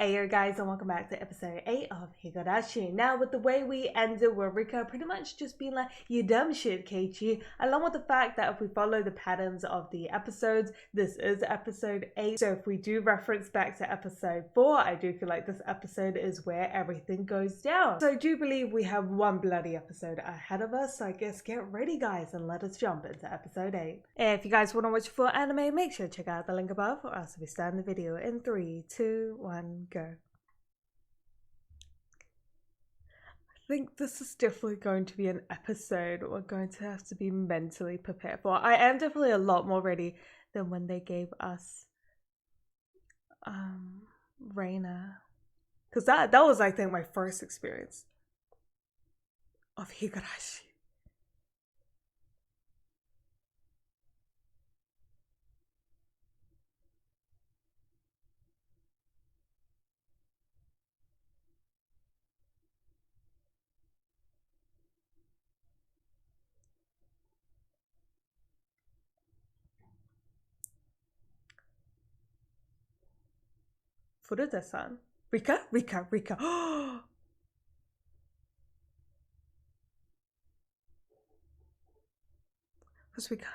Hey yo guys, and welcome back to episode 8 of Higurashi. Now with the way we ended with Rika pretty much just being like, you dumb shit Keiichi, along with the fact that if we follow the patterns of the episodes, this is episode 8. So if we do reference back to episode 4, I do feel like this episode is where everything goes down. So I do believe we have one bloody episode ahead of us, so I guess get ready guys and let us jump into episode 8. If you guys want to watch full anime, make sure to check out the link above, or else we start the video in 3, 2, 1, go. I think this is definitely going to be an episode we're going to have to be mentally prepared for. I am definitely a lot more ready than when they gave us Reina, because that was, I think, my first experience of Higurashi. Furuta-san. Rika? Who's Rika?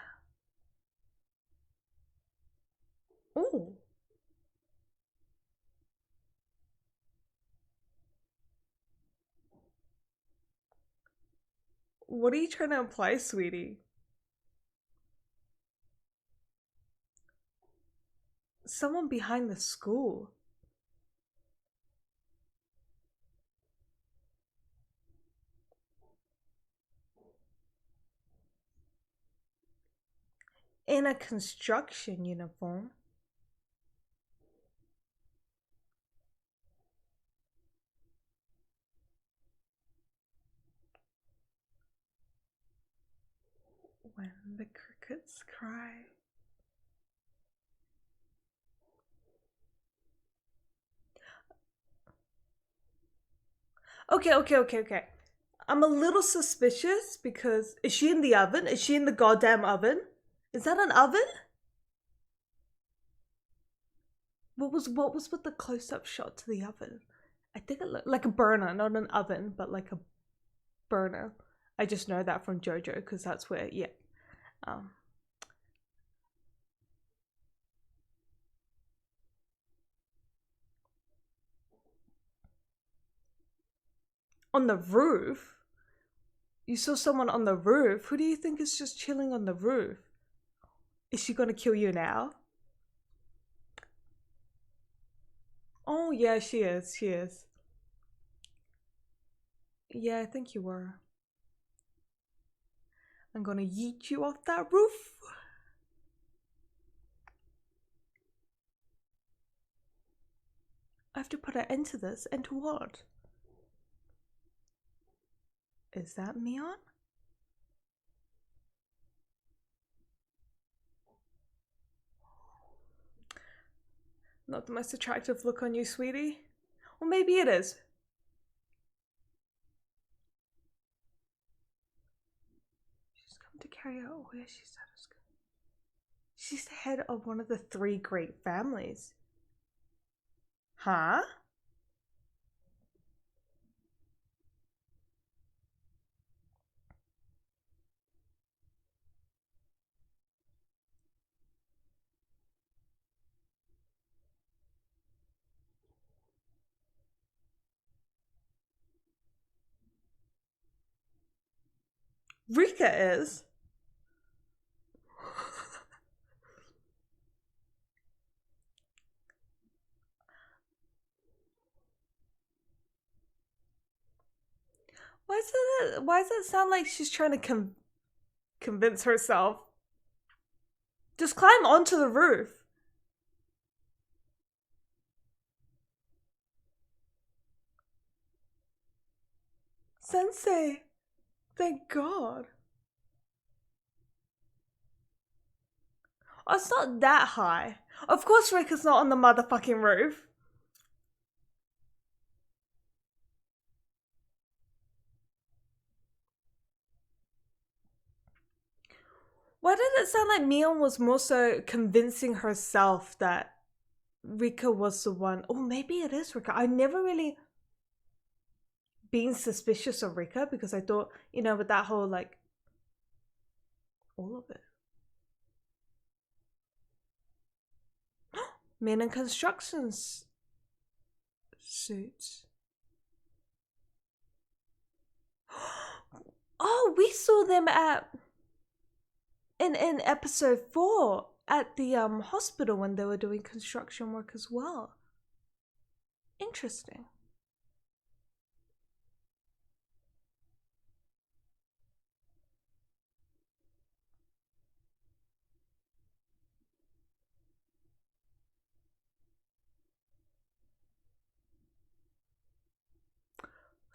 Oh. What are you trying to imply, sweetie? Someone behind the school. In a construction uniform. When the crickets cry. Okay. I'm a little suspicious because is she in the oven? Is she in the goddamn oven? Is that an oven? What was with the close-up shot to the oven? I think it looked like a burner, not an oven, but like a burner. I just know that from JoJo because that's where, yeah. On the roof? You saw someone on the roof? Who do you think is just chilling on the roof? Is she gonna kill you now? Oh yeah, she is. Yeah, I think you were. I'm gonna yeet you off that roof. I have to put an end to this. Into what? Is that Mion? Not the most attractive look on you, sweetie. Or maybe it is. She's come to carry out where she said it's good. She's the head of one of the 3 great families. Huh? Rika is. Why does it sound like she's trying to convince herself? Just climb onto the roof. Sensei. Thank God. Oh, it's not that high. Of course Rika's not on the motherfucking roof. Why did it sound like Mion was more so convincing herself that Rika was the one. Oh, maybe it is Rika. I never really been suspicious of Rika because I thought, with that whole like all of it. Men in construction suits. Oh, we saw them in episode 4 at the hospital when they were doing construction work as well. Interesting.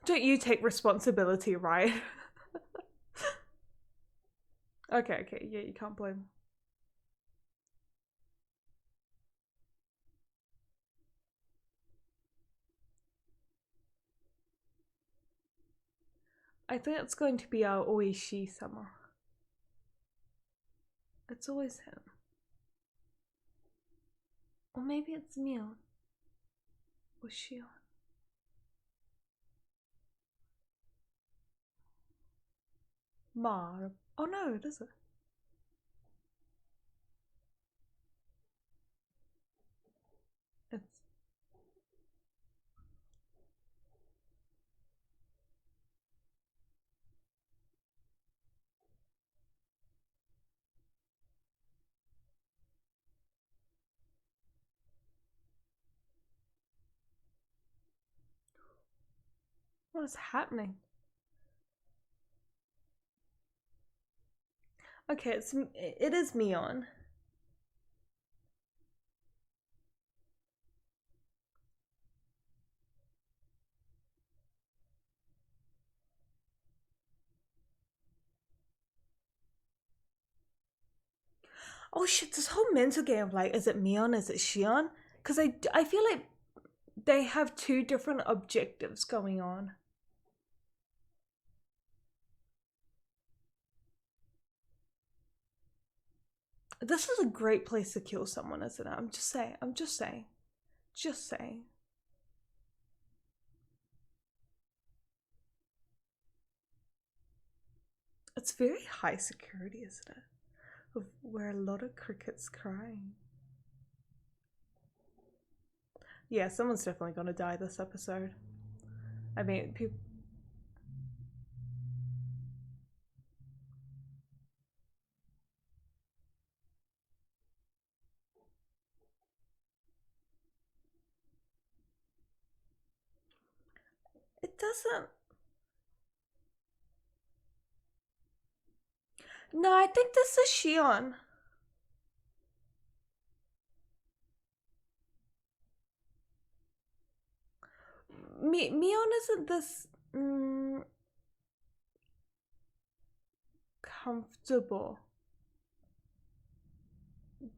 Don't you take responsibility, right? Okay, yeah, you can't blame. I think it's going to be our Oishi summer. It's always him. Or maybe it's Mion. Or Shion. Mar. Oh no, it isn't. It's. What is happening? Okay, it is Mion. Oh shit, this whole mental game of like, is it Mion, is it Shion? Because I feel like they have two different objectives going on. This is a great place to kill someone, isn't it? I'm just saying. Just saying. It's very high security, isn't it? Where a lot of crickets crying. Yeah, someone's definitely gonna die this episode. I mean, people. It doesn't. No, I think this is Shion. Mion isn't this comfortable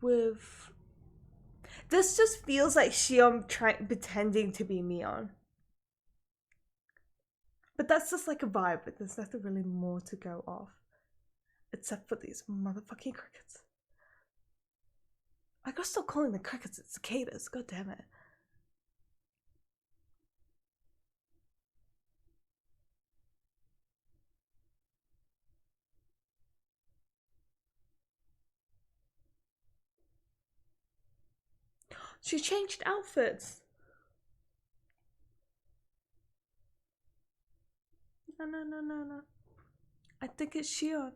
with. This just feels like Shion pretending to be Mion. But that's just like a vibe, but there's nothing really more to go off. Except for these motherfucking crickets. I gotta stop calling the crickets cicadas, god damn it. She changed outfits. No. I think it's Shion.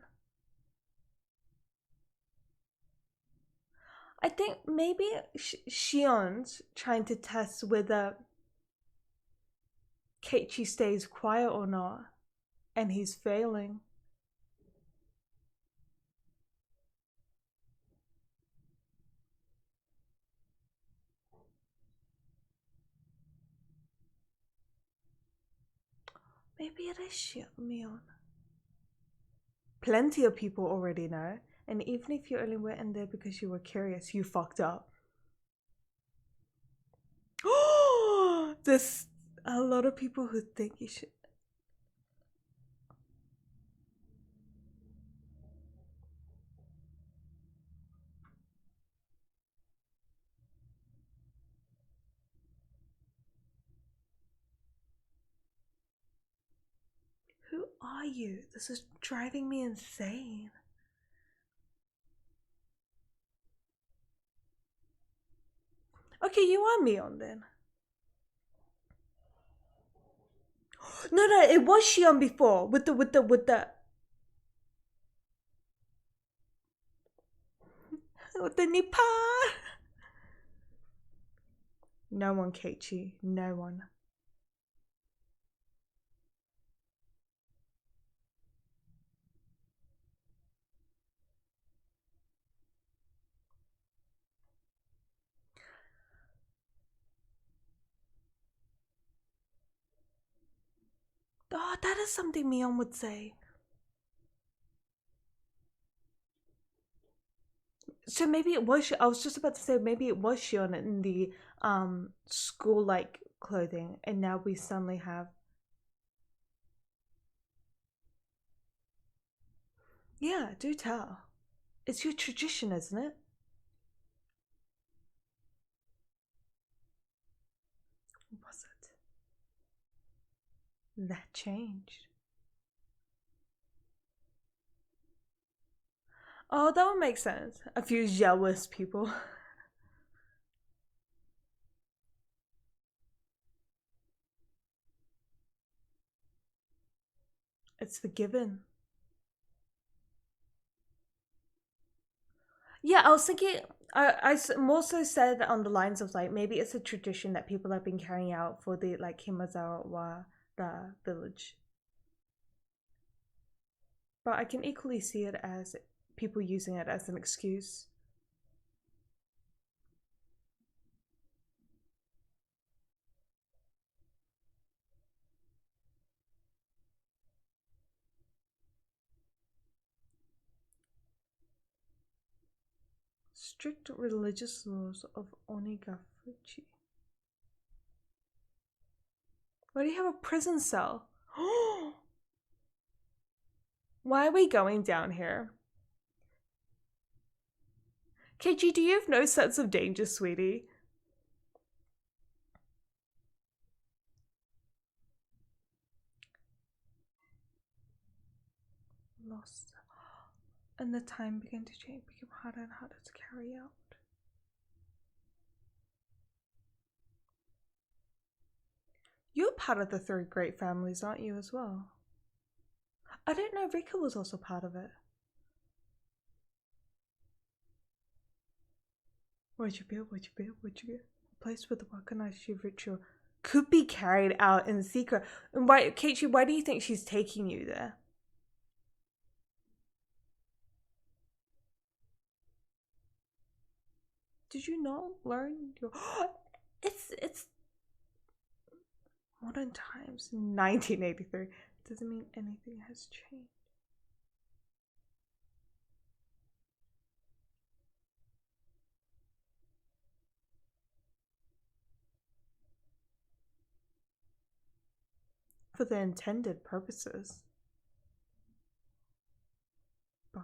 I think maybe Shion's trying to test whether Keiichi stays quiet or not, and he's failing. Maybe it is Mion. Plenty of people already know, and even if you only went in there because you were curious, you fucked up. There's a lot of people who think you should. Who are you? This is driving me insane. Okay, you are Mion then. No, it was Shion before with the with the Nipa. No one, Keiichi. No one. Oh, that is something Mion would say. So maybe it was. I was just about to say maybe it was Shion in the school like clothing, and now we suddenly have. Yeah, do tell. It's your tradition, isn't it? Was it? That changed. Oh, that would make sense. A few jealous people. It's forgiven. Yeah, I was thinking. I more so said on the lines of like maybe it's a tradition that people have been carrying out for the like Hinamizawa the village. But I can equally see it as people using it as an excuse. Strict religious laws of Onigafuchi. Why do you have a prison cell? Why are we going down here? Keiichi, do you have no sense of danger, sweetie? Lost. And the time began to change, became harder and harder to carry out. You're part of the three great families, aren't you, as well? I don't know, Rika was also part of it. Would you be? A place where the Wakanashi ritual could be carried out in secret. And why, Keiichi, why do you think she's taking you there? Did you not learn your... It's modern times, 1983. Doesn't mean anything has changed. For the intended purposes. But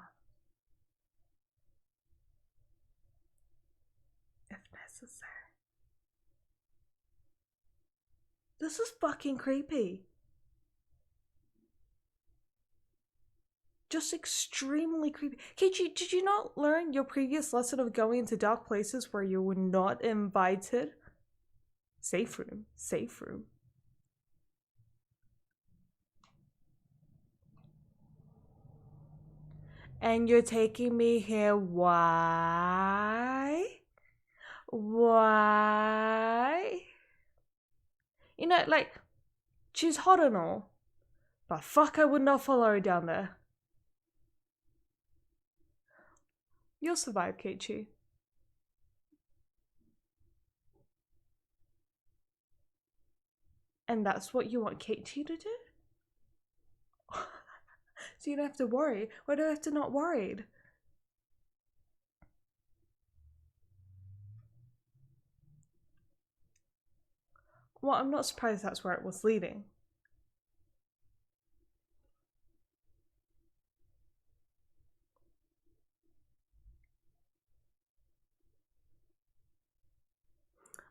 if necessary. This is fucking creepy. Just extremely creepy. Keiichi, did you not learn your previous lesson of going into dark places where you were not invited? Safe room. Safe room. And you're taking me here. Why? Why? You know, like, she's hot and all. But fuck, I would not follow her down there. You'll survive, Keiichi. And that's what you want Keiichi to do? So you don't have to worry. Why do I have to not worried? Well, I'm not surprised that's where it was leading.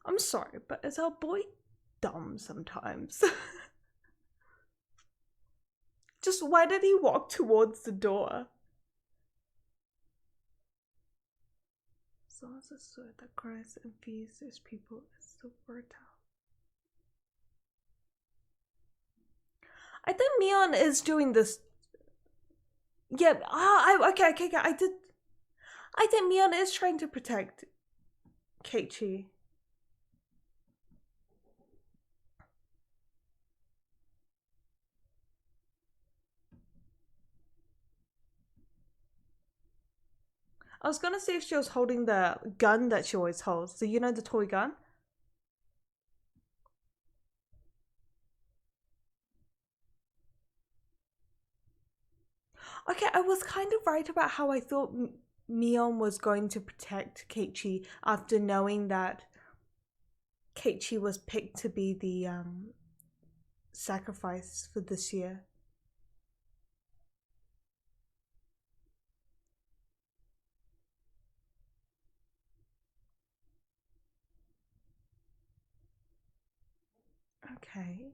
I'm sorry, but is our boy dumb sometimes? Just why did he walk towards the door? As long as it's sword that grows and feeds its people, it's still fertile. I think Mion is doing this. Yeah, okay. I think Mion is trying to protect Keiichi. I was gonna see if she was holding the gun that she always holds. So you know the toy gun? Okay, I was kind of right about how I thought Mion was going to protect Keiichi after knowing that Keiichi was picked to be the sacrifice for this year. Okay.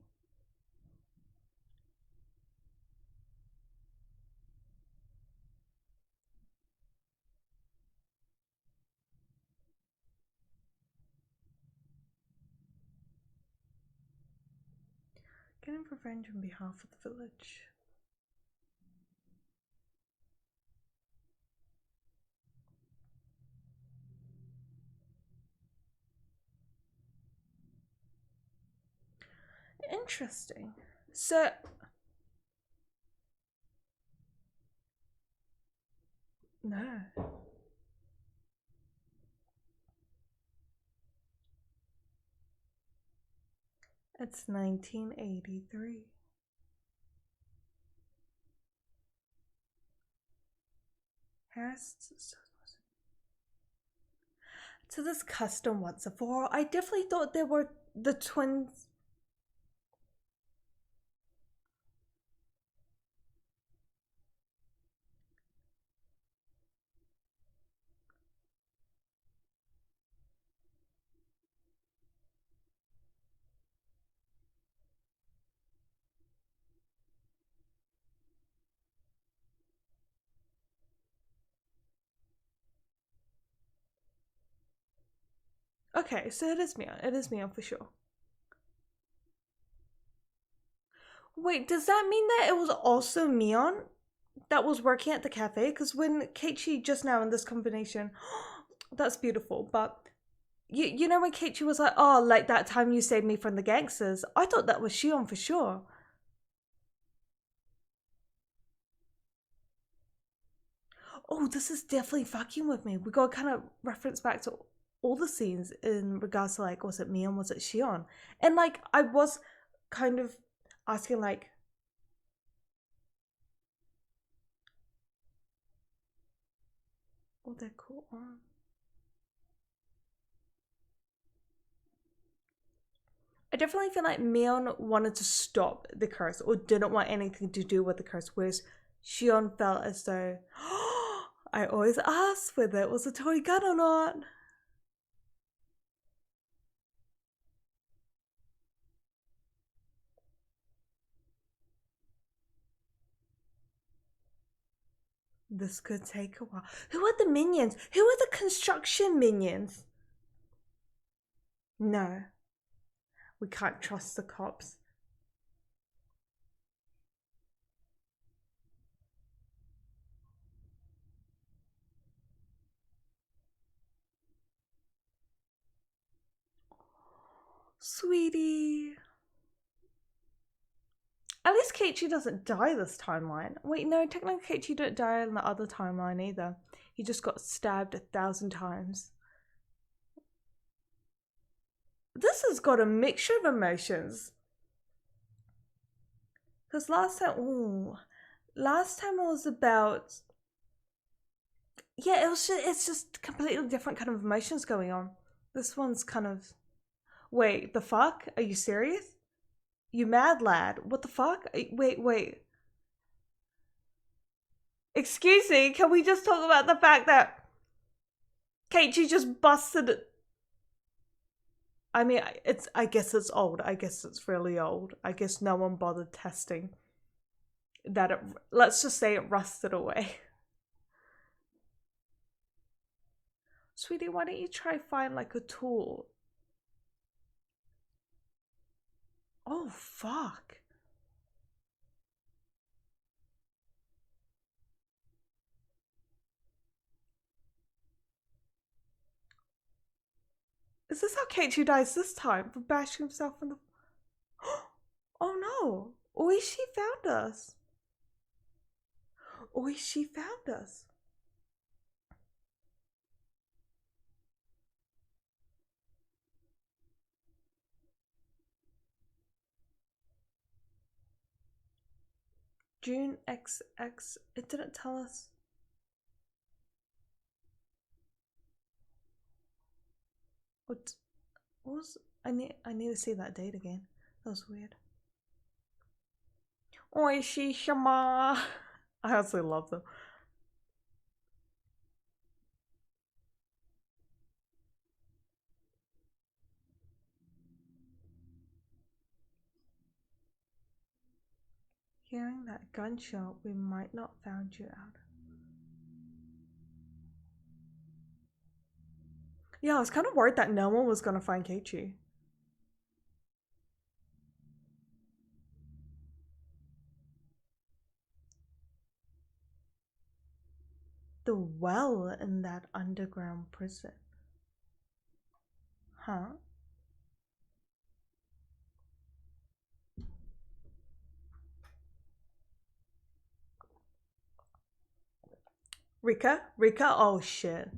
Getting revenge on behalf of the village. Interesting. So no. It's 1983. To this custom once and for all, I definitely thought they were the twins. Okay, so it is Mion. It is Mion for sure. Wait, does that mean that it was also Mion that was working at the cafe? Because when Keiichi just now in this combination, that's beautiful. But you know when Keiichi was like, oh, like that time you saved me from the gangsters, I thought that was Shion for sure. Oh, this is definitely fucking with me. We got to kind of reference back to all the scenes in regards to like, was it Mion, was it Shion? And like, I was kind of asking like, oh, they're cool. I definitely feel like Mion wanted to stop the curse or didn't want anything to do with the curse, whereas Shion felt as though, I always ask whether it was a toy gun or not. This could take a while. Who are the minions? Who are the construction minions? No, we can't trust the cops. Sweetie. At least Keiichi doesn't die this timeline. Wait, no, technically Keiichi didn't die in the other timeline either. He just got stabbed 1,000 times. This has got a mixture of emotions. Because last time it was about, yeah, it's just completely different kind of emotions going on. This one's kind of, wait, the fuck? Are you serious? You mad lad? What the fuck? Wait. Excuse me, can we just talk about the fact that Keiichi just busted? I mean, I guess it's old. I guess it's really old. I guess no one bothered testing. that it, let's just say it rusted away. Sweetie, why don't you try find like a tool? Oh, fuck. Is this how Keiichi dies this time? For bashing himself in the... Oh no! Oishi found us! Oishi found us! June XX. It didn't tell us. What was... I need to see that date again. That was weird. Oishi Shama! I absolutely love them. Hearing that gunshot, we might not found you out. Yeah, I was kind of worried that no one was gonna find Keiichi. The well in that underground prison. Huh? Rika? Oh shit.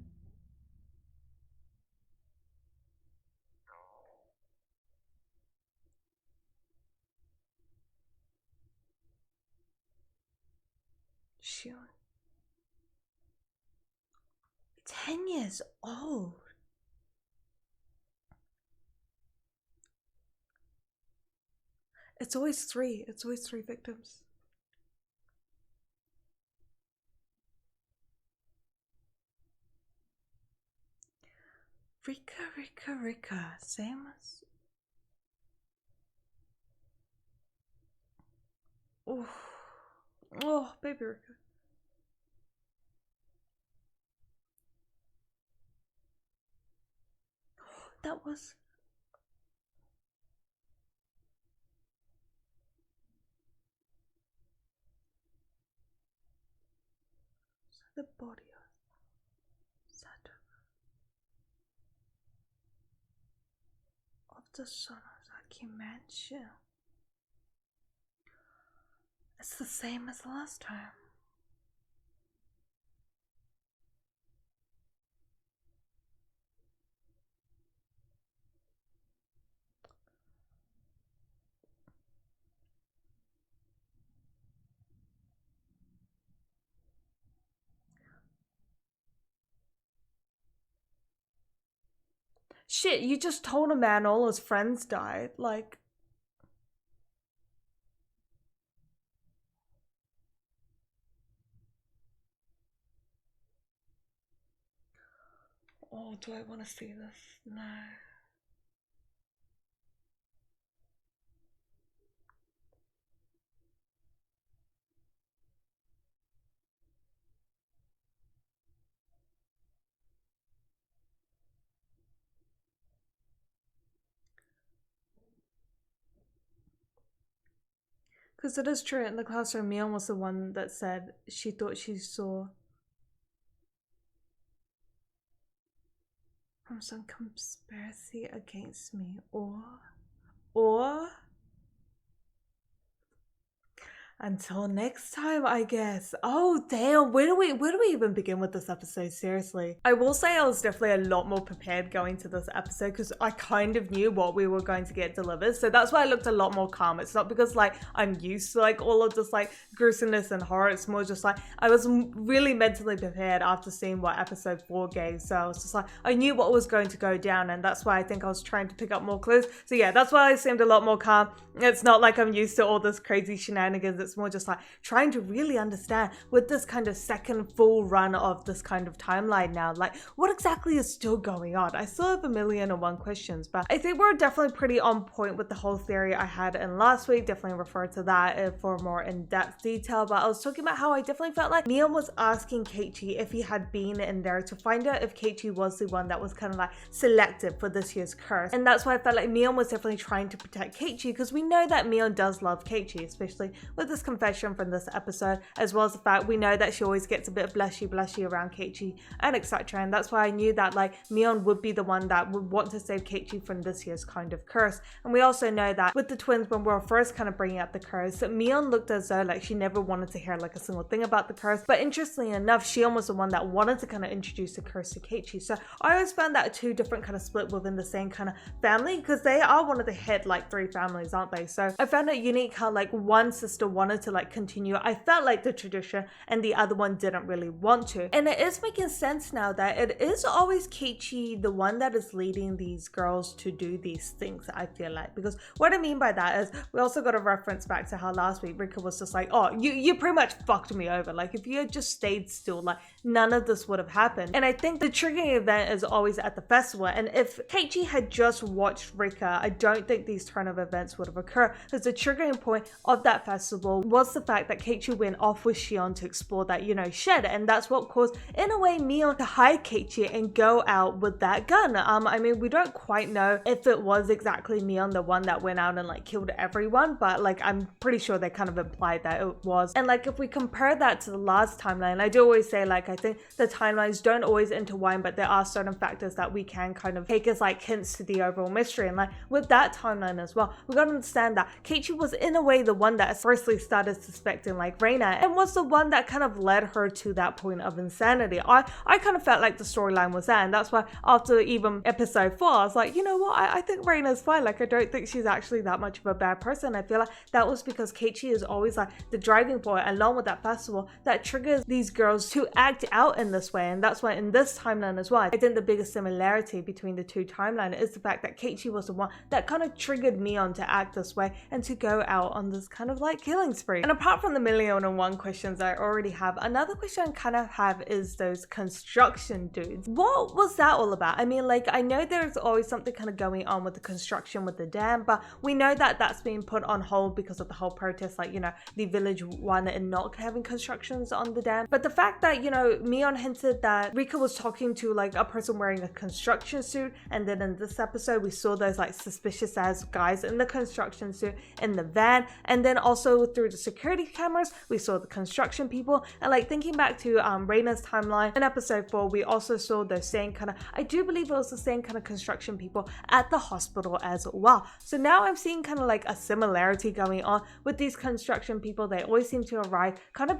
Shoot. 10 years old. It's always three victims. Rika. Same as... Oh, baby Rika. That was... the body of Seidr. Of the Sonozaki mansion. It's the same as last time. Shit, you just told a man all his friends died. Like... Oh, do I want to see this? No. Because it is true, in the classroom, Mion was the one that said she thought she saw from some conspiracy against me, or until next time, I guess. Oh damn, where do we even begin with this episode? Seriously, I will say I was definitely a lot more prepared going to this episode because I kind of knew what we were going to get delivered, so that's why I looked a lot more calm. It's not because like I'm used to like all of this like gruesomeness and horror. It's more just like I was really mentally prepared after seeing what episode 4 gave, so I was just like I knew what was going to go down, and that's why I think I was trying to pick up more clues. So yeah, that's why I seemed a lot more calm. It's not like I'm used to all this crazy shenanigans. it's more just like trying to really understand with this kind of second full run of this kind of timeline now, like what exactly is still going on. I still have 1,000,001 questions, but I think we're definitely pretty on point with the whole theory I had in last week. Definitely refer to that for more in-depth detail, but I was talking about how I definitely felt like Mion was asking Keiichi if he had been in there to find out if Keiichi was the one that was kind of like selected for this year's curse, and that's why I felt like Mion was definitely trying to protect Keiichi, because we know that Mion does love Keiichi, especially with this confession from this episode, as well as the fact we know that she always gets a bit blushy around Keiichi and etc. And that's why I knew that like Mion would be the one that would want to save Keiichi from this year's kind of curse. And we also know that with the twins, when we were first kind of bringing up the curse, that Mion looked as though like she never wanted to hear like a single thing about the curse, but interestingly enough, Shion was the one that wanted to kind of introduce the curse to Keiichi. So I always found that two different kind of split within the same kind of family, because they are one of the head like three families, aren't they? So I found it unique how like one sister wanted to like continue, I felt like, the tradition, and the other one didn't really want to. And it is making sense now that it is always Keiichi the one that is leading these girls to do these things, I feel like, because what I mean by that is we also got a reference back to how last week Rika was just like, oh, you pretty much fucked me over, like if you had just stayed still, like none of this would have happened. And I think the triggering event is always at the festival, and if Keiichi had just watched Rika, I don't think these turn of events would have occurred, because the triggering point of that festival was the fact that Keiichi went off with Shion to explore that, you know, shed, and that's what caused, in a way, Mion to hide Keiichi and go out with that gun. I mean, we don't quite know if it was exactly Mion the one that went out and like killed everyone, but like I'm pretty sure they kind of implied that it was. And like if we compare that to the last timeline, I do always say like I think the timelines don't always intertwine, but there are certain factors that we can kind of take as like hints to the overall mystery. And like with that timeline as well, we gotta understand that Keiichi was in a way the one that firstly started suspecting like Reina, and was the one that kind of led her to that point of insanity. I kind of felt like the storyline was there, and that's why after even episode 4 I was like, you know what, I think Reina's fine, like I don't think she's actually that much of a bad person. I feel like that was because Keiichi is always like the driving point, along with that festival, that triggers these girls to act out in this way. And that's why in this timeline as well, I think the biggest similarity between the two timelines is the fact that Keiichi was the one that kind of triggered Mion to act this way and to go out on this kind of like killing spree. And apart from the 1,000,001 questions I already have, another question I kind of have is those construction dudes. What was that all about? I mean, like I know there's always something kind of going on with the construction with the dam, but we know that that's being put on hold because of the whole protest, like, you know, the village one and not having constructions on the dam. But the fact that, you know, Mion hinted that Rika was talking to like a person wearing a construction suit, and then in this episode we saw those like suspicious ass guys in the construction suit in the van, and then also through the security cameras we saw the construction people. And like thinking back to Reina's timeline in episode 4, we also saw those same kind of, I do believe it was the same kind of construction people at the hospital as well. So now I'm seeing kind of like a similarity going on with these construction people. They always seem to arrive kind of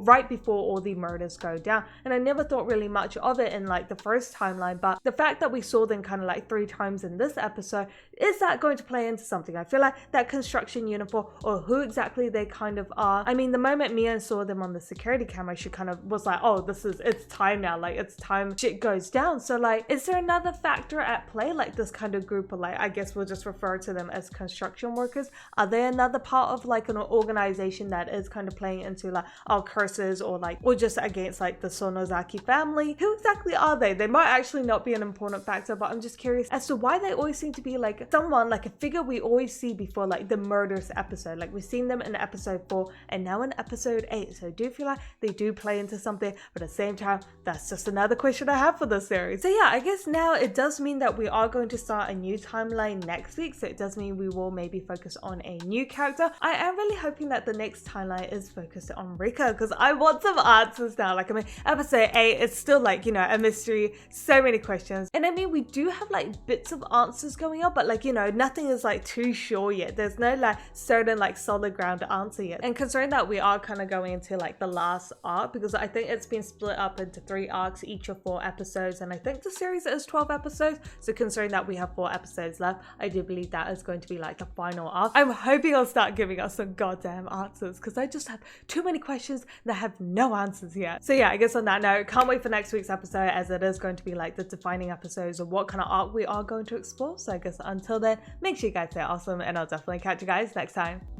right before all the murders go down, and I never thought really much of it in like the first timeline, but the fact that we saw them kind of like 3 times in this episode, is that going to play into something? I feel like that construction uniform, or who exactly they kind of are. I mean, the moment Mion saw them on the security camera, she kind of was like, oh, it's time now, like it's time shit goes down. So like, is there another factor at play, like this kind of group, or like I guess we'll just refer to them as construction workers? Are they another part of like an organization that is kind of playing into like our curses, or just against like the Sonozaki family? Who exactly are they? They might actually not be an important factor, but I'm just curious as to why they always seem to be like someone, like a figure we always see before like the murders episode. Like we've seen them in episode 4 and now in episode 8, so I do feel like they do play into something, but at the same time that's just another question I have for this series. So yeah, I guess now it does mean that we are going to start a new timeline next week, so it does mean we will maybe focus on a new character. I am really hoping that the next timeline is focused on Rika, because I want some answers now. Like I mean, episode 8 is still like, you know, a mystery, so many questions, and I mean we do have like bits of answers going on, but like, you know, nothing is like too sure yet. There's no like certain like solid ground answer yet. And considering that we are kind of going into like the last arc, because I think it's been split up into 3 arcs, each of 4 episodes, and I think the series is 12 episodes, so considering that we have 4 episodes left, I do believe that is going to be like the final arc. I'm hoping I'll start giving us some goddamn answers, because I just have too many questions that have no answers yet. So yeah, I guess on that note, can't wait for next week's episode, as it is going to be like the defining episodes of what kind of arc we are going to explore. So I guess until then, make sure you guys stay awesome, and I'll definitely catch you guys next time.